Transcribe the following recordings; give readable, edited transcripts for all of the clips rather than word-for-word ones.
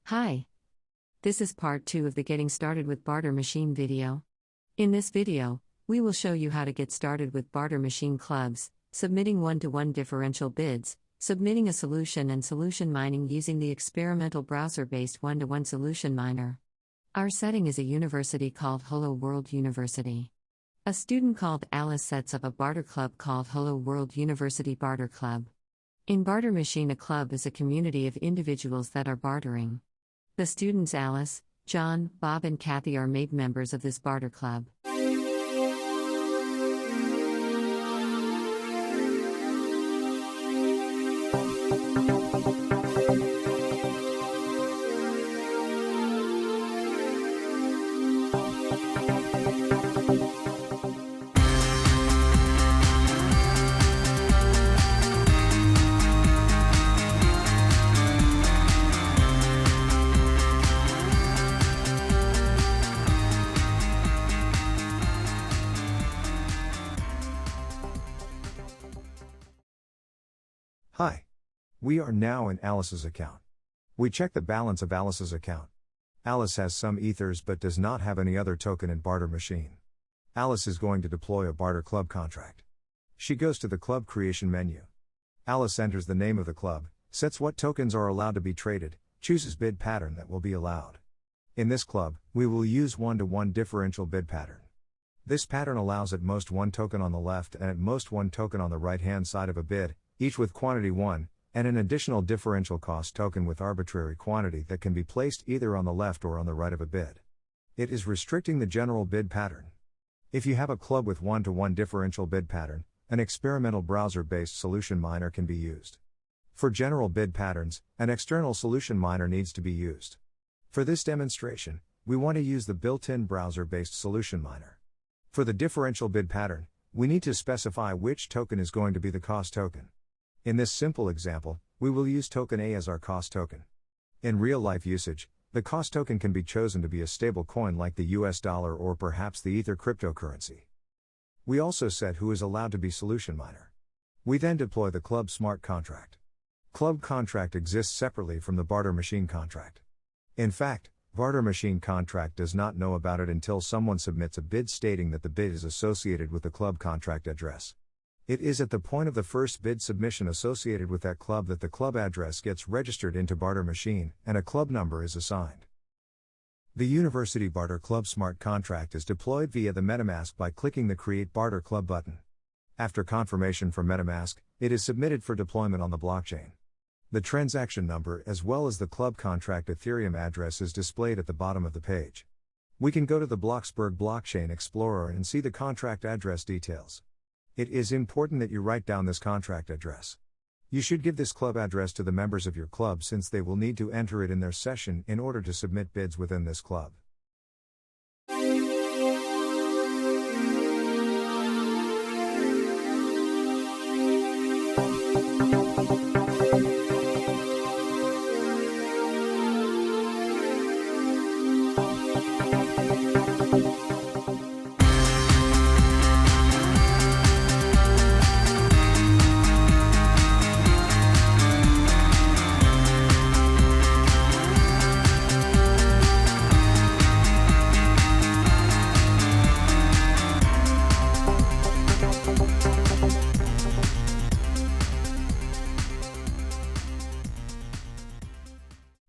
Hi. This is part 2 of the Getting Started with BarterMachine video. In this video, we will show you how to get started with BarterMachine clubs, submitting one-to-one differential bids, submitting a solution and solution mining using the experimental browser-based one-to-one solution miner. Our setting is a university called Hello World University. A student called Alice sets up a barter club called Hello World University Barter Club. In BarterMachine, a club is a community of individuals that are bartering. The students Alice, John, Bob and Kathy are made members of this barter club. Hi. We are now in Alice's account. We check the balance of Alice's account. Alice has some ethers but does not have any other token in BarterMachine. Alice is going to deploy a barter club contract. She goes to the club creation menu. Alice enters the name of the club, sets what tokens are allowed to be traded, chooses bid pattern that will be allowed. In this club, we will use one-to-one differential bid pattern. This pattern allows at most one token on the left and at most one token on the right-hand side of a bid, each with quantity 1, and an additional differential cost token with arbitrary quantity that can be placed either on the left or on the right of a bid. It is restricting the general bid pattern. If you have a club with one-to-one differential bid pattern, an experimental browser-based solution miner can be used. For general bid patterns, an external solution miner needs to be used. For this demonstration, we want to use the built-in browser-based solution miner. For the differential bid pattern, we need to specify which token is going to be the cost token. In this simple example, we will use token A as our cost token. In real-life usage, the cost token can be chosen to be a stable coin like the US dollar or perhaps the Ether cryptocurrency. We also set who is allowed to be solution miner. We then deploy the club smart contract. Club contract exists separately from the BarterMachine contract. In fact, BarterMachine contract does not know about it until someone submits a bid stating that the bid is associated with the club contract address. It is at the point of the first bid submission associated with that club that the club address gets registered into BarterMachine, and a club number is assigned. The University Barter Club Smart Contract is deployed via the MetaMask by clicking the Create Barter Club button. After confirmation from MetaMask, it is submitted for deployment on the blockchain. The transaction number as well as the club contract Ethereum address is displayed at the bottom of the page. We can go to the Bloxburg Blockchain Explorer and see the contract address details. It is important that you write down this contract address. You should give this club address to the members of your club since they will need to enter it in their session in order to submit bids within this club.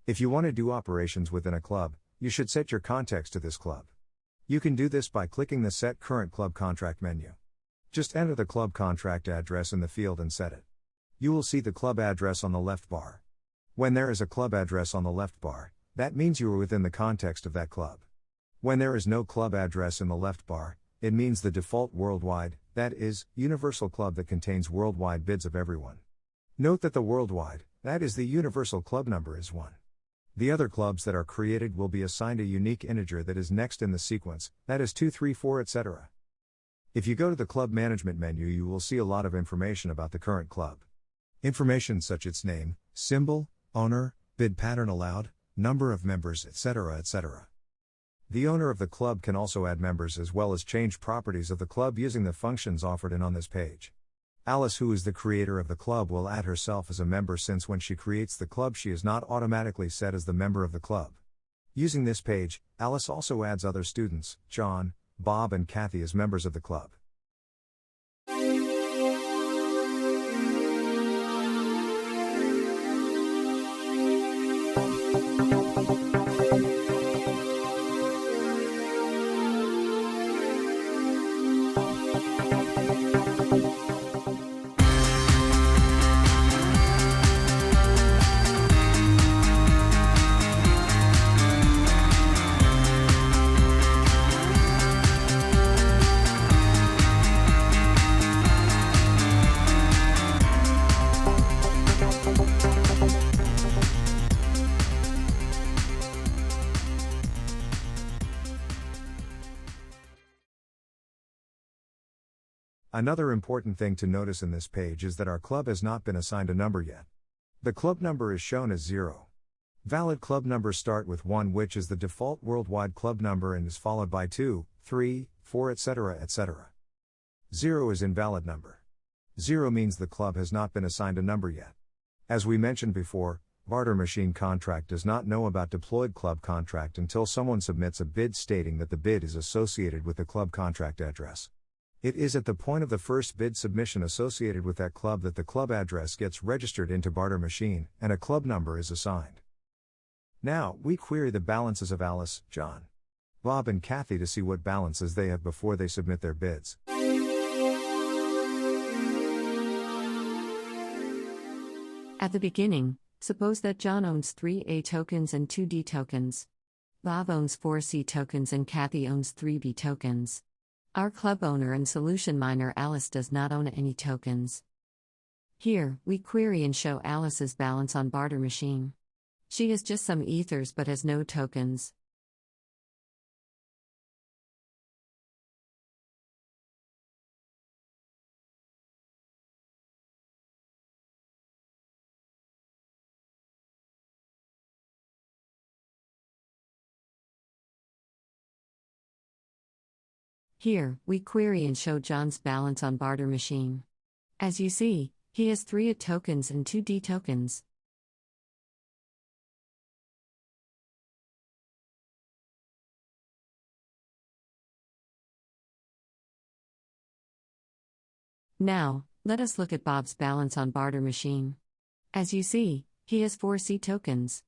If you want to do operations within a club, you should set your context to this club. You can do this by clicking the Set Current Club Contract menu. Just enter the club contract address in the field and set it. You will see the club address on the left bar. When there is a club address on the left bar, that means you are within the context of that club. When there is no club address in the left bar, it means the default worldwide, that is, universal club that contains worldwide bids of everyone. Note that the worldwide, that is the universal club number is 1. The other clubs that are created will be assigned a unique integer that is next in the sequence, that is 2, 3, 4, etc. If you go to the club management menu, you will see a lot of information about the current club. Information such as its name, symbol, owner, bid pattern allowed, number of members, etc., etc. The owner of the club can also add members as well as change properties of the club using the functions offered on this page. Alice, who is the creator of the club, will add herself as a member, since when she creates the club she is not automatically set as the member of the club. Using this page, Alice also adds other students, John, Bob and Kathy, as members of the club. Another important thing to notice in this page is that our club has not been assigned a number yet. The club number is shown as 0. Valid club numbers start with 1, which is the default worldwide club number, and is followed by 2, 3, 4, etc., etc. 0 is invalid number. 0 means the club has not been assigned a number yet. As we mentioned before, BarterMachine contract does not know about deployed club contract until someone submits a bid stating that the bid is associated with the club contract address. It is at the point of the first bid submission associated with that club that the club address gets registered into BarterMachine, and a club number is assigned. Now, we query the balances of Alice, John, Bob and Kathy to see what balances they have before they submit their bids. At the beginning, suppose that John owns 3 A tokens and 2 D tokens. Bob owns 4 C tokens and Kathy owns 3 B tokens. Our club owner and solution miner Alice does not own any tokens. Here, we query and show Alice's balance on BarterMachine. She has just some ethers but has no tokens. Here, we query and show John's balance on BarterMachine. As you see, he has 3 A tokens and 2 D tokens. Now, let us look at Bob's balance on BarterMachine. As you see, he has 4 C tokens.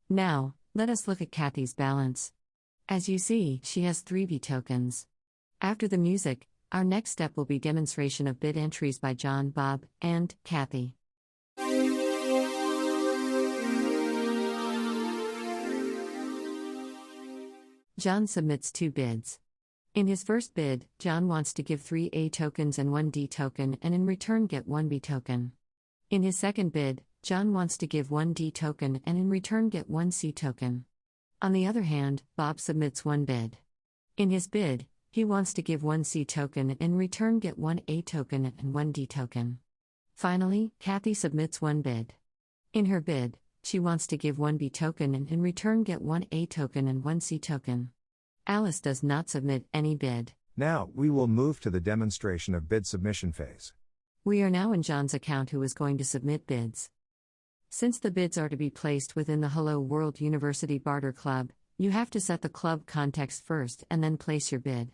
Now, let us look at Kathy's balance. As you see, she has 3 B tokens. After the music, our next step will be demonstration of bid entries by John, Bob, and Kathy. John submits 2 bids. In his first bid, John wants to give 3 A tokens and 1 D token and in return get 1 B token. In his second bid, John wants to give 1 D token and in return get 1 C token. On the other hand, Bob submits 1 bid. In his bid, he wants to give 1 C token and in return get 1 A token and 1 D token. Finally, Kathy submits 1 bid. In her bid, she wants to give 1 B token and in return get 1 A token and 1 C token. Alice does not submit any bid. Now, we will move to the demonstration of bid submission phase. We are now in John's account, who is going to submit bids. Since the bids are to be placed within the Hello World University Barter Club, you have to set the club context first and then place your bid.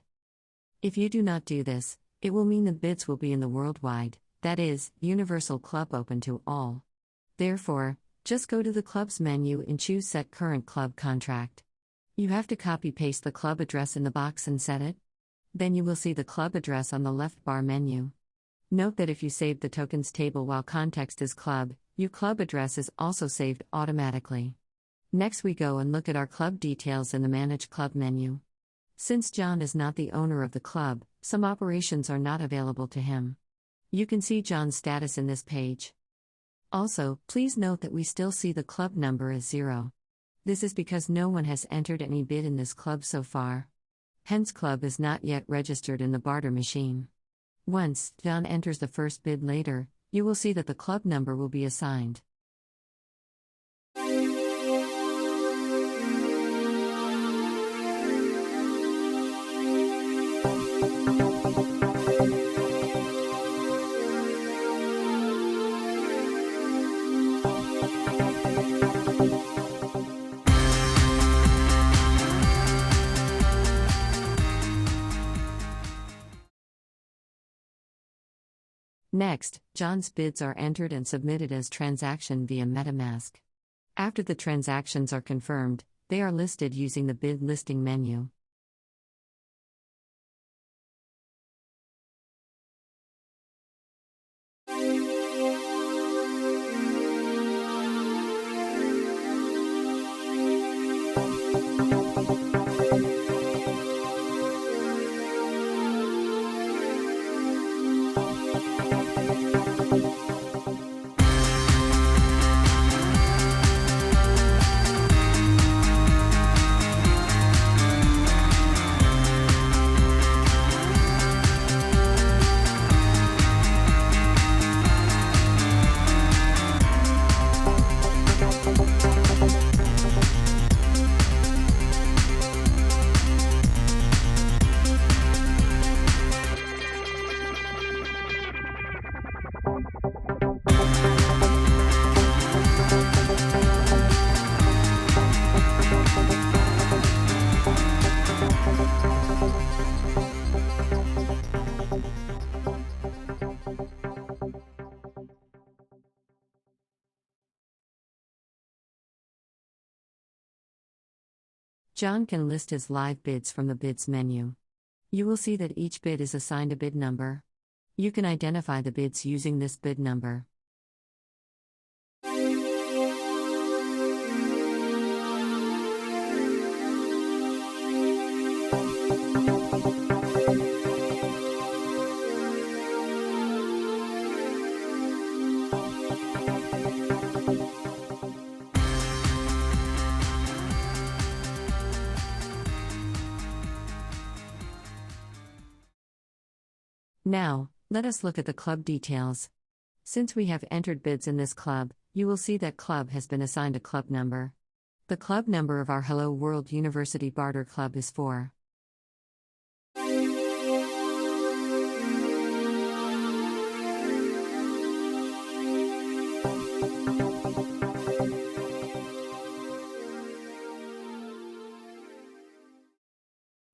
If you do not do this, it will mean the bids will be in the worldwide, that is, universal club open to all. Therefore, just go to the clubs menu and choose Set Current Club Contract. You have to copy-paste the club address in the box and set it. Then you will see the club address on the left bar menu. Note that if you saved the tokens table while context is club, your club address is also saved automatically. Next we go and look at our club details in the Manage Club menu. Since John is not the owner of the club, some operations are not available to him. You can see John's status in this page. Also, please note that we still see the club number as 0. This is because no one has entered any bid in this club so far. Hence club is not yet registered in the BarterMachine. Once John enters the first bid later, you will see that the club number will be assigned. Next, John's bids are entered and submitted as transaction via MetaMask. After the transactions are confirmed, they are listed using the bid listing menu. John can list his live bids from the bids menu. You will see that each bid is assigned a bid number. You can identify the bids using this bid number. Now, let us look at the club details. Since we have entered bids in this club, you will see that club has been assigned a club number. The club number of our Hello World University Barter Club is 4.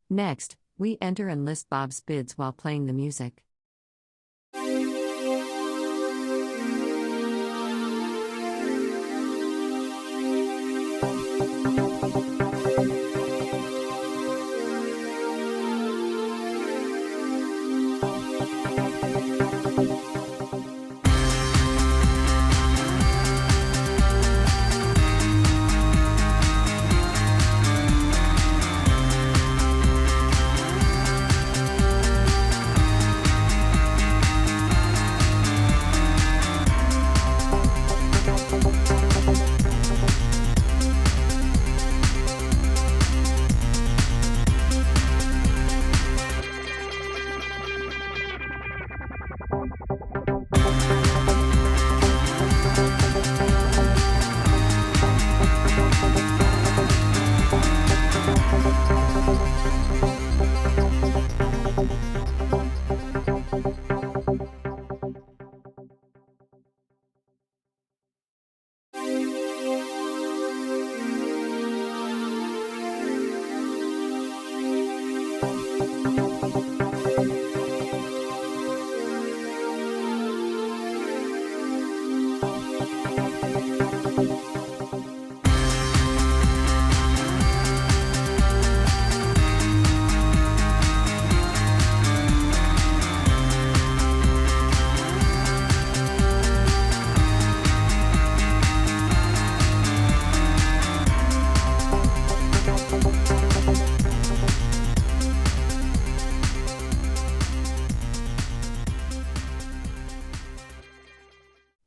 Next, we enter and list Bob's bids while playing the music.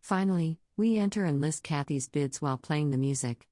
Finally, we enter and list Kathy's bids while playing the music.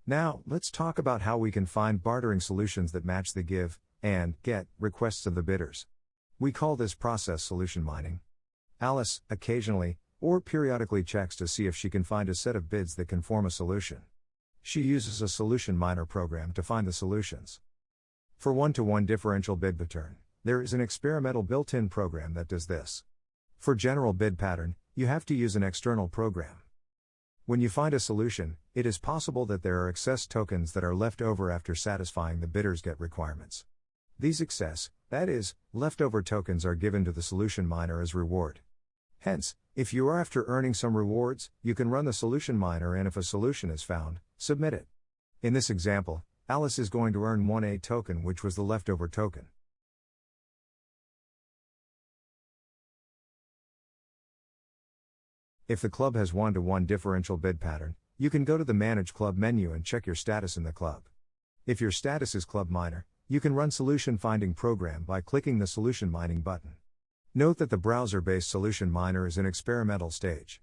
Now, let's talk about how we can find bartering solutions that match the give and get requests of the bidders. We call this process solution mining. Alice, occasionally, or periodically checks to see if she can find a set of bids that can form a solution. She uses a solution miner program to find the solutions. For one-to-one differential bid pattern, there is an experimental built-in program that does this. For general bid pattern, you have to use an external program. When you find a solution, it is possible that there are excess tokens that are left over after satisfying the bidder's get requirements. These excess, that is, leftover tokens are given to the solution miner as reward. Hence, if you are after earning some rewards, you can run the solution miner, and if a solution is found, submit it. In this example, Alice is going to earn 1A token, which was the leftover token. If the club has one-to-one differential bid pattern, you can go to the Manage Club menu and check your status in the club. If your status is Club Miner, you can run Solution Finding Program by clicking the Solution Mining button. Note that the browser-based Solution Miner is in experimental stage.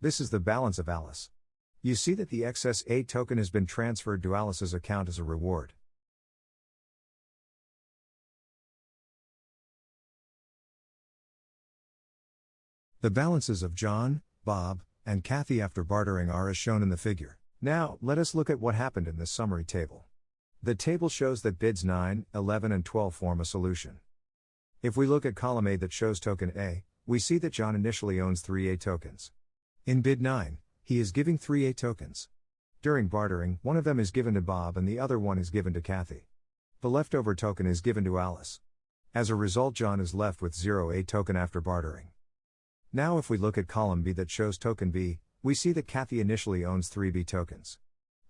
This is the balance of Alice. You see that the excess A token has been transferred to Alice's account as a reward. The balances of John, Bob, and Kathy after bartering are as shown in the figure. Now, let us look at what happened in this summary table. The table shows that bids 9, 11 and 12 form a solution. If we look at column A that shows token A, we see that John initially owns 3A tokens. In bid 9, he is giving 3A tokens. During bartering, one of them is given to Bob and the other one is given to Kathy. The leftover token is given to Alice. As a result, John is left with 0A token after bartering. Now if we look at column B that shows token B, we see that Kathy initially owns 3B tokens.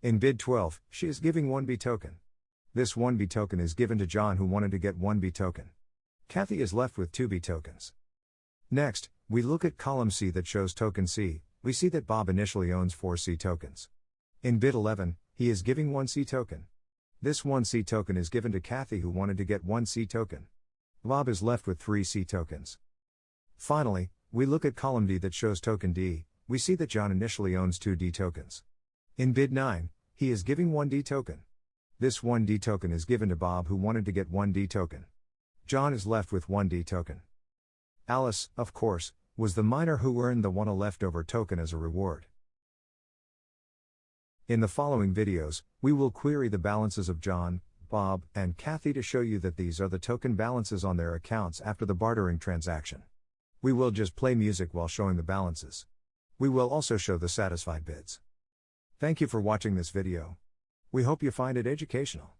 In bid 12, she is giving 1B token. This 1B token is given to John, who wanted to get 1B token. Kathy is left with 2B tokens. Next, we look at column C that shows token C. We see that Bob initially owns 4C tokens. In bid 11, he is giving 1C token. This 1C token is given to Kathy, who wanted to get 1C token. Bob is left with 3C tokens. Finally, we look at column D that shows token D. We see that John initially owns 2D tokens. In bid 9, he is giving 1D token. This 1D token is given to Bob, who wanted to get 1D token. John is left with 1D token. Alice, of course, was the miner who earned the 1A leftover token as a reward. In the following videos, we will query the balances of John, Bob, and Kathy to show you that these are the token balances on their accounts after the bartering transaction. We will just play music while showing the balances. We will also show the satisfied bids. Thank you for watching this video. We hope you find it educational.